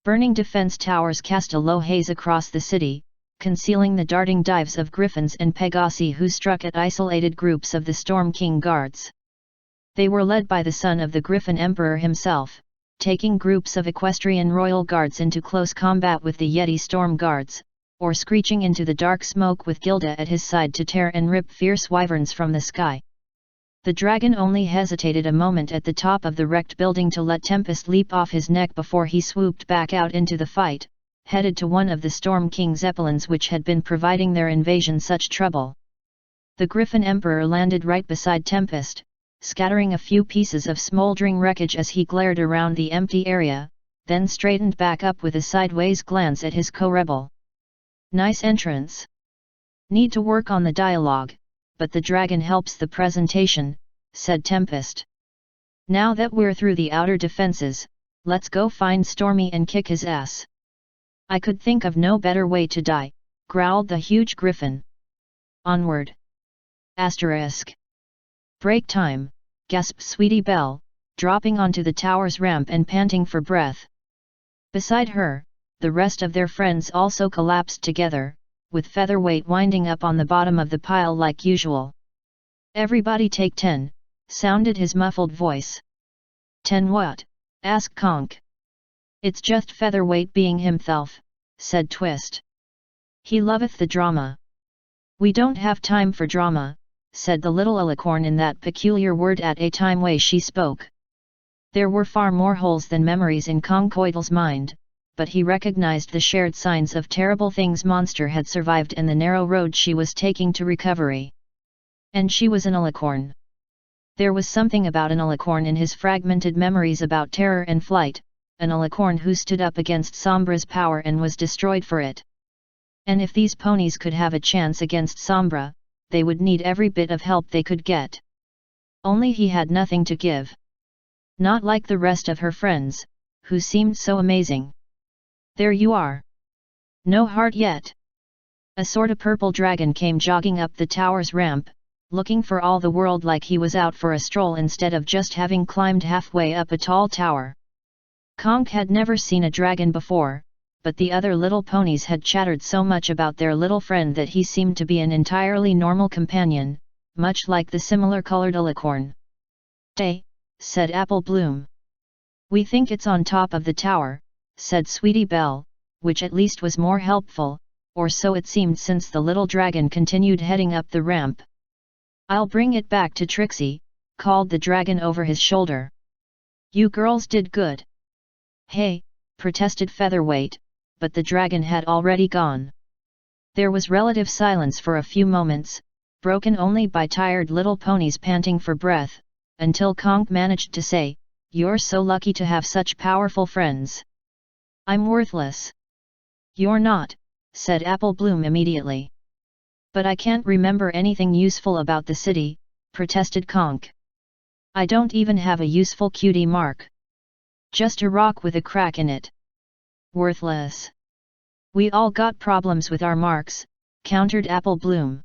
Burning defense towers cast a low haze across the city, concealing the darting dives of griffins and pegasi who struck at isolated groups of the Storm King guards. They were led by the son of the Griffin Emperor himself, taking groups of equestrian royal guards into close combat with the Yeti Storm Guards, or screeching into the dark smoke with Gilda at his side to tear and rip fierce wyverns from the sky. The dragon only hesitated a moment at the top of the wrecked building to let Tempest leap off his neck before he swooped back out into the fight, headed to one of the Storm King Zeppelins which had been providing their invasion such trouble. The Griffin Emperor landed right beside Tempest, scattering a few pieces of smoldering wreckage as he glared around the empty area, then straightened back up with a sideways glance at his co-rebel. Nice entrance. Need to work on the dialogue, but the dragon helps the presentation, said Tempest. Now that we're through the outer defenses, let's go find Stormy and kick his ass. I could think of no better way to die, growled the huge griffin. Onward. Asterisk. Break time, gasped Sweetie Belle, dropping onto the tower's ramp and panting for breath. Beside her, the rest of their friends also collapsed together, with Featherweight winding up on the bottom of the pile like usual. Everybody take 10, sounded his muffled voice. 10 what? Asked Conk. It's just Featherweight being himself, said Twist. He loveth the drama. We don't have time for drama, said the little alicorn in that peculiar word at a time way she spoke. There were far more holes than memories in Conchoidal's mind, but he recognized the shared signs of terrible things Monster had survived and the narrow road she was taking to recovery. And she was an alicorn. There was something about an alicorn in his fragmented memories about terror and flight, an alicorn who stood up against Sombra's power and was destroyed for it. And if these ponies could have a chance against Sombra, they would need every bit of help they could get. Only he had nothing to give. Not like the rest of her friends, who seemed so amazing. There you are. No heart yet. A sort of purple dragon came jogging up the tower's ramp, looking for all the world like he was out for a stroll instead of just having climbed halfway up a tall tower. Conk had never seen a dragon before, but the other little ponies had chattered so much about their little friend that he seemed to be an entirely normal companion, much like the similar-colored alicorn. "Day," said Apple Bloom. "We think it's on top of the tower," said Sweetie Belle, which at least was more helpful, or so it seemed since the little dragon continued heading up the ramp. "I'll bring it back to Trixie," called the dragon over his shoulder. "You girls did good." "Hey," protested Featherweight, but the dragon had already gone. There was relative silence for a few moments, broken only by tired little ponies panting for breath, until Conk managed to say, "You're so lucky to have such powerful friends." "I'm worthless." "You're not," said Apple Bloom immediately. "But I can't remember anything useful about the city," protested Conk. "I don't even have a useful cutie mark. Just a rock with a crack in it." "Worthless." "We all got problems with our marks," countered Apple Bloom.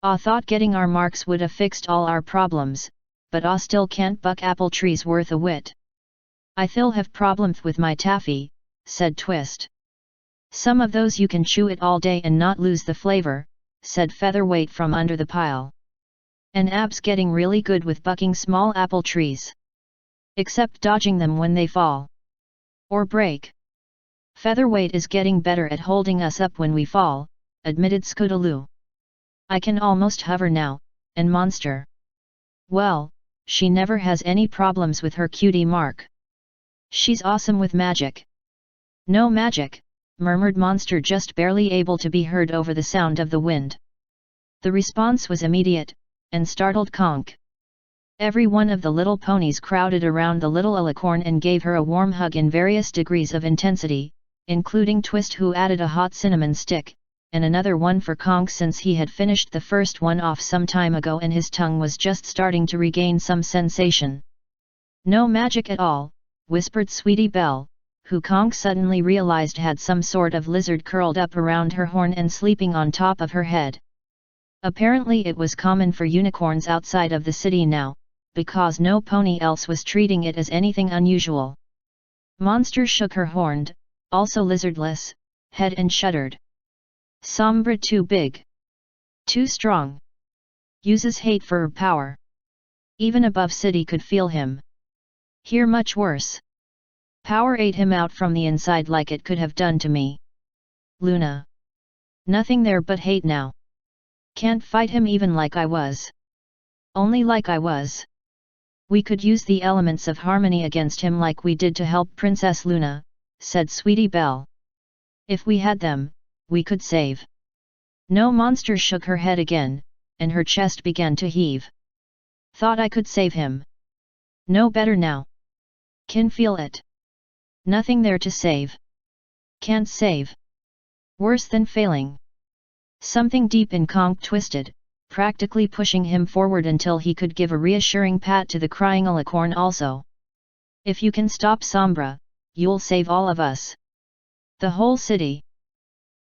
"I thought getting our marks would have fixed all our problems, but I still can't buck apple trees worth a whit." "I still have problems with my taffy," said Twist. "Some of those you can chew it all day and not lose the flavor," said Featherweight from under the pile. "And Ab's getting really good with bucking small apple trees. Except dodging them when they fall. Or break." "Featherweight is getting better at holding us up when we fall," admitted Scootaloo. "I can almost hover now, and Monster. Well, she never has any problems with her cutie mark. She's awesome with magic." "No magic," murmured Monster, just barely able to be heard over the sound of the wind. The response was immediate, and startled Conk. Every one of the little ponies crowded around the little alicorn and gave her a warm hug in various degrees of intensity, including Twist, who added a hot cinnamon stick, and another one for Conk since he had finished the first one off some time ago and his tongue was just starting to regain some sensation. "No magic at all," whispered Sweetie Belle, who Conk suddenly realized had some sort of lizard curled up around her horn and sleeping on top of her head. Apparently it was common for unicorns outside of the city now, because no pony else was treating it as anything unusual. Monster shook her horned, also lizardless, head and shuddered. "Sombra too big. Too strong. Uses hate for her power. Even above city could feel him. Here much worse. Power ate him out from the inside like it could have done to me. Luna. Nothing there but hate now. Can't fight him even like I was. Only like I was. We could use the elements of harmony against him like we did to help Princess Luna," said Sweetie Belle. "If we had them, we could save." No, Monster shook her head again, and her chest began to heave. "Thought I could save him. No better now. Can feel it. Nothing there to save. Can't save. Worse than failing. Something deep in Conk twisted, practically pushing him forward until he could give a reassuring pat to the crying alicorn also. If you can stop Sombra, you'll save all of us. The whole city.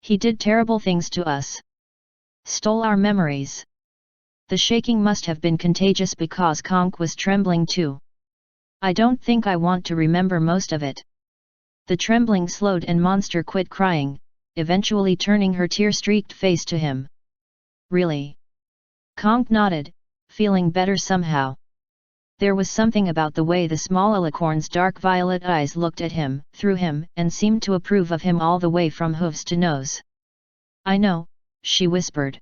He did terrible things to us. Stole our memories. The shaking must have been contagious because Conk was trembling too. I don't think I want to remember most of it. The trembling slowed and Monster quit crying, eventually turning her tear-streaked face to him. Really? Conk nodded, feeling better somehow. There was something about the way the small alicorn's dark violet eyes looked at him, through him, and seemed to approve of him all the way from hooves to nose. I know, she whispered.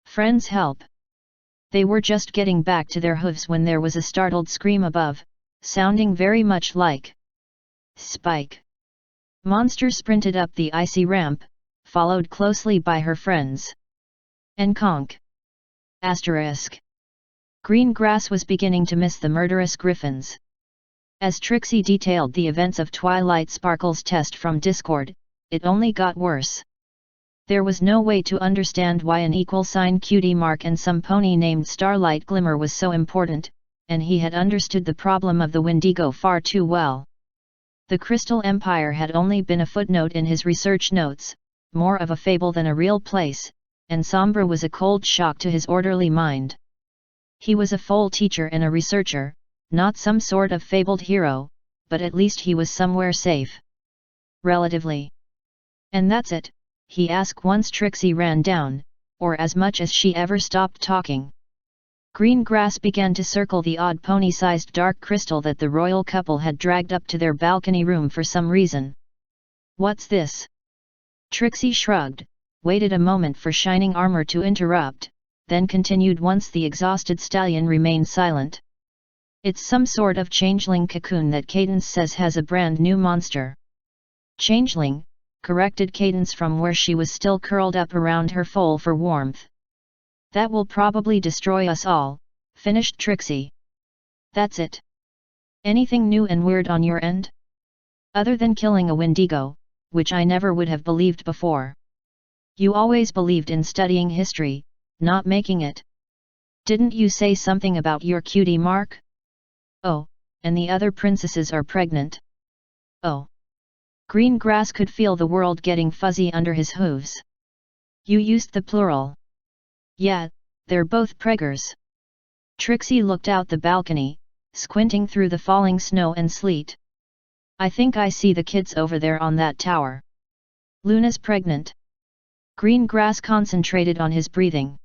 Friends help. They were just getting back to their hooves when there was a startled scream above, sounding very much like Spike. Monster sprinted up the icy ramp, followed closely by her friends. And Conk. Asterisk. Green Grass was beginning to miss the murderous griffins. As Trixie detailed the events of Twilight Sparkle's test from Discord, it only got worse. There was no way to understand why an equal sign cutie mark and some pony named Starlight Glimmer was so important, and he had understood the problem of the Wendigo far too well. The Crystal Empire had only been a footnote in his research notes, more of a fable than a real place, and Sombra was a cold shock to his orderly mind. He was a full teacher and a researcher, not some sort of fabled hero, but at least he was somewhere safe. Relatively. And that's it, he asked once Trixie ran down, or as much as she ever stopped talking. Green Grass began to circle the odd pony-sized dark crystal that the royal couple had dragged up to their balcony room for some reason. What's this? Trixie shrugged, waited a moment for Shining Armor to interrupt, then continued once the exhausted stallion remained silent. It's some sort of changeling cocoon that Cadence says has a brand new monster. Changeling, corrected Cadence from where she was still curled up around her foal for warmth. That will probably destroy us all, finished Trixie. That's it. Anything new and weird on your end? Other than killing a Wendigo, which I never would have believed before. You always believed in studying history, not making it. Didn't you say something about your cutie mark? Oh, and the other princesses are pregnant. Oh. Green Grass could feel the world getting fuzzy under his hooves. You used the plural. Yeah, they're both preggers. Trixie looked out the balcony, squinting through the falling snow and sleet. I think I see the kids over there on that tower. Luna's pregnant. Green Grass concentrated on his breathing.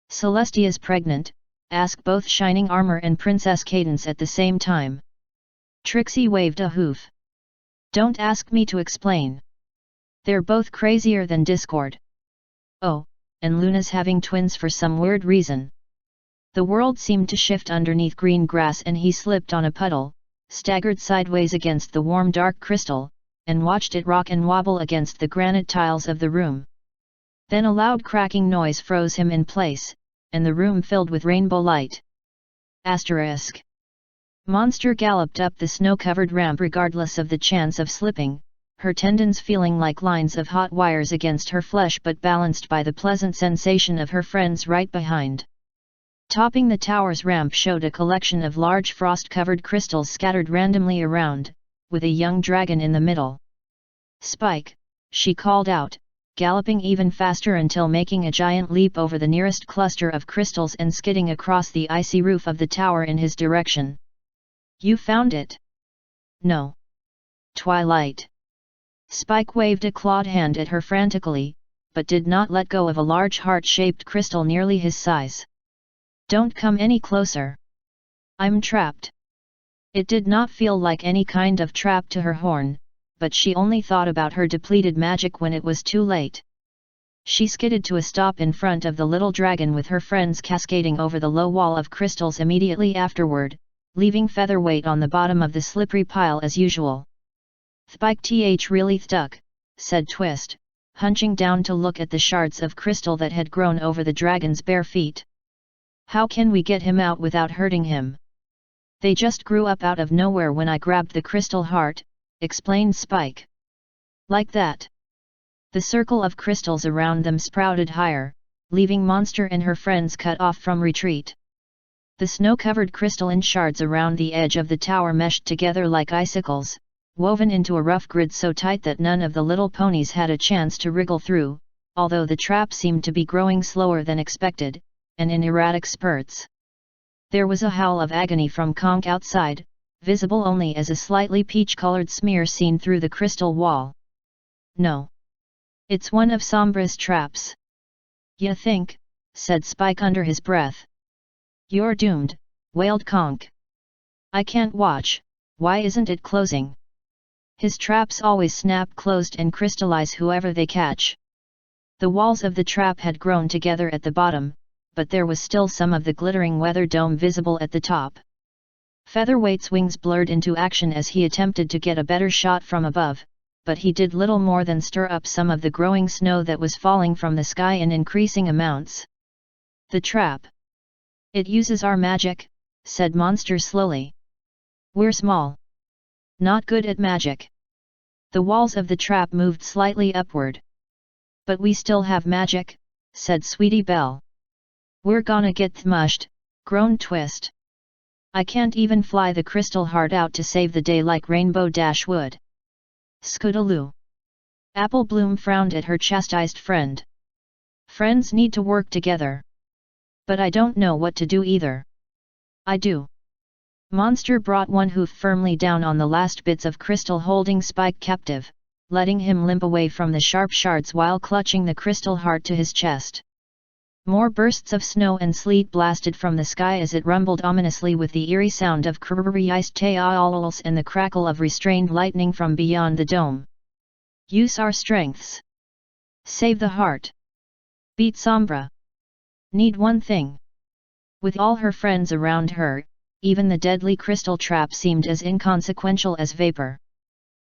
Celestia's pregnant, asked both Shining Armor and Princess Cadence at the same time. Trixie waved a hoof. Don't ask me to explain. They're both crazier than Discord. Oh, and Luna's having twins for some weird reason. The world seemed to shift underneath Green Grass and he slipped on a puddle, staggered sideways against the warm dark crystal, and watched it rock and wobble against the granite tiles of the room. Then a loud cracking noise froze him in place, and the room filled with rainbow light. Asterisk. Monster galloped up the snow-covered ramp regardless of the chance of slipping, her tendons feeling like lines of hot wires against her flesh but balanced by the pleasant sensation of her friends right behind. Topping the tower's ramp showed a collection of large frost-covered crystals scattered randomly around, with a young dragon in the middle. Spike, she called out, galloping even faster until making a giant leap over the nearest cluster of crystals and skidding across the icy roof of the tower in his direction. You found it? No. Twilight. Spike waved a clawed hand at her frantically, but did not let go of a large heart-shaped crystal nearly his size. Don't come any closer. I'm trapped. It did not feel like any kind of trap to her horn, but she only thought about her depleted magic when it was too late. She skidded to a stop in front of the little dragon with her friends cascading over the low wall of crystals immediately afterward, leaving Featherweight on the bottom of the slippery pile as usual. Spike really stuck, said Twist, hunching down to look at the shards of crystal that had grown over the dragon's bare feet. How can we get him out without hurting him? They just grew up out of nowhere when I grabbed the crystal heart, explained Spike. Like that. The circle of crystals around them sprouted higher, leaving Monster and her friends cut off from retreat. The snow-covered crystalline shards around the edge of the tower meshed together like icicles, woven into a rough grid so tight that none of the little ponies had a chance to wriggle through, although the trap seemed to be growing slower than expected, and in erratic spurts. There was a howl of agony from Conk outside, visible only as a slightly peach-colored smear seen through the crystal wall. "No. It's one of Sombra's traps." "Ya think?" said Spike under his breath. "You're doomed," wailed Conk. "I can't watch, why isn't it closing?" "His traps always snap closed and crystallize whoever they catch." The walls of the trap had grown together at the bottom, but there was still some of the glittering weather dome visible at the top. Featherweight's wings blurred into action as he attempted to get a better shot from above, but he did little more than stir up some of the growing snow that was falling from the sky in increasing amounts. "The trap. It uses our magic," said Monster slowly. "We're small. Not good at magic." The walls of the trap moved slightly upward. "But we still have magic," said Sweetie Belle. "We're gonna get smushed," groaned Twist. "I can't even fly the crystal heart out to save the day like Rainbow Dash would." "Scootaloo." Apple Bloom frowned at her chastised friend. "Friends need to work together. But I don't know what to do either." "I do." Monster brought one hoof firmly down on the last bits of crystal holding Spike captive, letting him limp away from the sharp shards while clutching the crystal heart to his chest. More bursts of snow and sleet blasted from the sky as it rumbled ominously with the eerie sound of crrrriced tails and the crackle of restrained lightning from beyond the dome. "Use our strengths. Save the heart. Beat Sombra. Need one thing." With all her friends around her, even the deadly crystal trap seemed as inconsequential as vapor.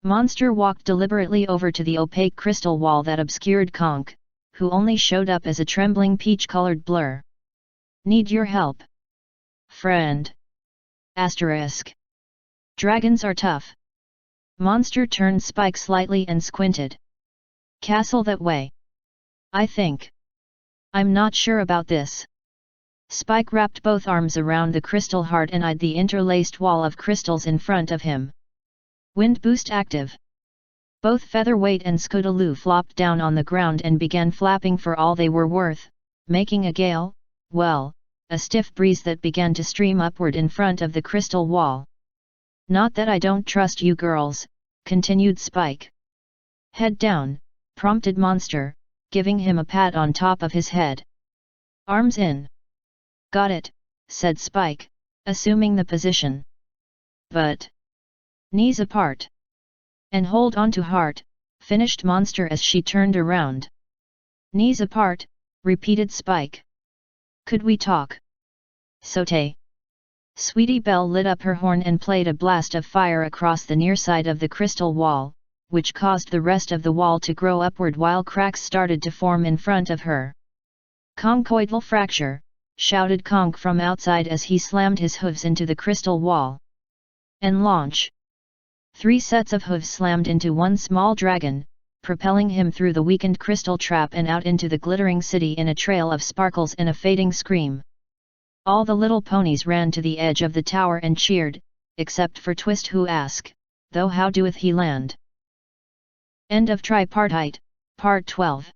Monster walked deliberately over to the opaque crystal wall that obscured Conk, who only showed up as a trembling peach-colored blur. "Need your help, friend. Asterisk. Dragons are tough." Monster turned Spike slightly and squinted. "Castle that way. I think. I'm not sure about this." Spike wrapped both arms around the crystal heart and eyed the interlaced wall of crystals in front of him. "Wind boost active." Both Featherweight and Scootaloo flopped down on the ground and began flapping for all they were worth, making a gale, well, a stiff breeze that began to stream upward in front of the crystal wall. "Not that I don't trust you girls," continued Spike. "Head down," prompted Monster, giving him a pat on top of his head. "Arms in." "Got it," said Spike, assuming the position. "But knees apart. And hold on to heart," finished Monster as she turned around. "Knees apart," repeated Spike. "Could we talk?" "Saute." Sweetie Belle lit up her horn and played a blast of fire across the near side of the crystal wall, which caused the rest of the wall to grow upward while cracks started to form in front of her. "Conchoidal fracture," shouted Conk from outside as he slammed his hooves into the crystal wall. "And launch." 3 sets of hooves slammed into one small dragon, propelling him through the weakened crystal trap and out into the glittering city in a trail of sparkles and a fading scream. All the little ponies ran to the edge of the tower and cheered, except for Twist, who asked, "Though how doeth he land?" End of Tripartite, Part 12.